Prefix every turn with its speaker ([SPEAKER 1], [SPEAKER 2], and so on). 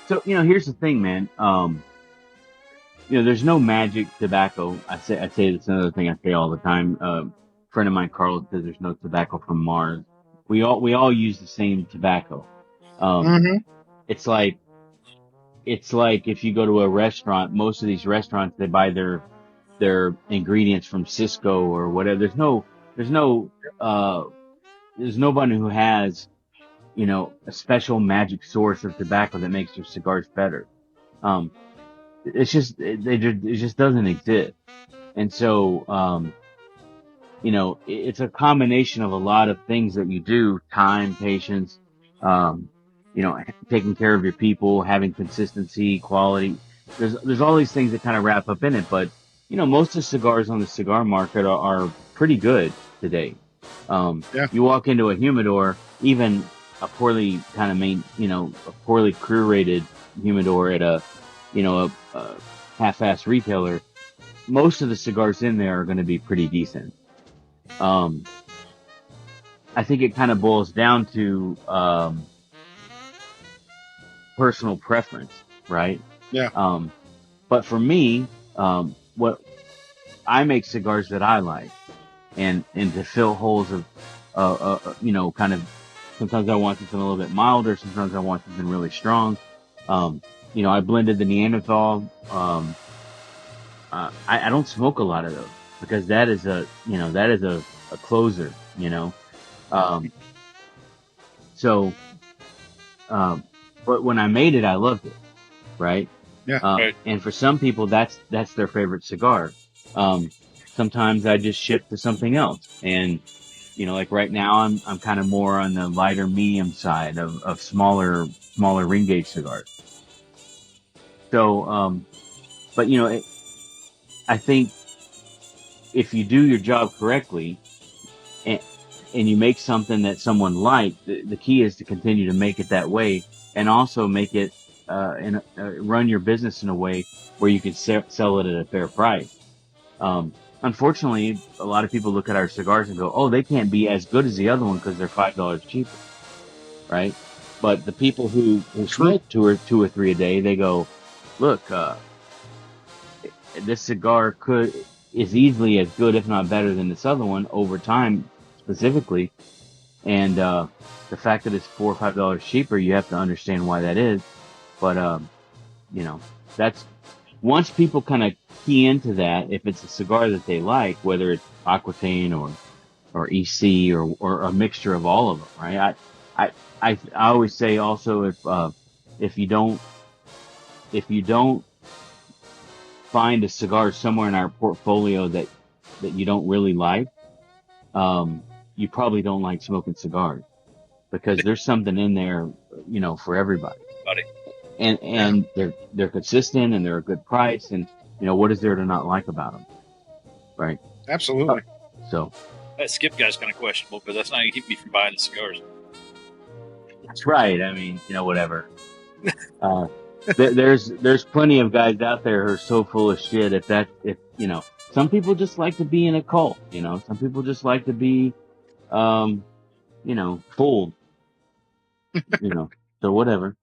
[SPEAKER 1] So, here's the thing, man. There's no magic tobacco. I say that's another thing I say all the time. Friend of mine, Carl, says there's no tobacco from Mars. We all use the same tobacco. Um,
[SPEAKER 2] Hmm.
[SPEAKER 1] it's like, if you go to a restaurant, most of these restaurants, they buy their ingredients from Cisco or whatever. There's no, uh, there's nobody who has, a special magic source of tobacco that makes their cigars better. Um, it just doesn't exist. And so, it's a combination of a lot of things that you do: time, patience, um, taking care of your people, having consistency, quality. There's all these things that kind of wrap up in it, but most of the cigars on the cigar market are pretty good today.
[SPEAKER 2] Yeah.
[SPEAKER 1] You walk into a humidor, even a poorly kind of a poorly curated humidor at a half-ass retailer, most of the cigars in there are going to be pretty decent. Um, I think it kind of boils down to personal preference, right?
[SPEAKER 2] Yeah.
[SPEAKER 1] Um, but for me, what I make cigars that I like, and to fill holes of, kind of, sometimes I want something a little bit milder, sometimes I want something really strong. Um, I blended the Neanderthal. I don't smoke a lot of those because that is a closer. Um, so, um, but when I made it, I loved it, right?
[SPEAKER 2] Yeah.
[SPEAKER 3] Right.
[SPEAKER 1] And for some people, that's their favorite cigar. Um, Sometimes I just shift to something else, and like right now, I'm kind of more on the lighter medium side of smaller ring gauge cigars. So, but I think if you do your job correctly, and, and you make something that someone likes, the key is to continue to make it that way, and also make it run your business in a way where you can sell it at a fair price. Unfortunately, a lot of people look at our cigars and go, "Oh, they can't be as good as the other one because they're $5 cheaper," right? But the people who
[SPEAKER 2] True.
[SPEAKER 1] smoke two or three a day, they go, "Look, this cigar is easily as good, if not better, than this other one over time, specifically." And the fact that it's $4 or $5 cheaper, you have to understand why that is. But you know, that's once people kind of key into that, if it's a cigar that they like, whether it's Aquitaine or EC or a mixture of all of them, right? I always say also, if you don't if you don't find a cigar somewhere in our portfolio that you don't really like, you probably don't like smoking cigars, because there's something in there, for everybody.
[SPEAKER 3] Buddy.
[SPEAKER 1] And
[SPEAKER 2] Yeah.
[SPEAKER 1] and they're consistent, and they're a good price, and what is there to not like about them, right?
[SPEAKER 2] Absolutely.
[SPEAKER 1] So
[SPEAKER 3] That Skip guy's kind of questionable because that's not going to keep me from buying the cigars.
[SPEAKER 1] that's right. I mean, whatever. Uh, there's plenty of guys out there who are so full of shit. If some people just like to be in a cult. Some people just like to be, um, fooled. So whatever.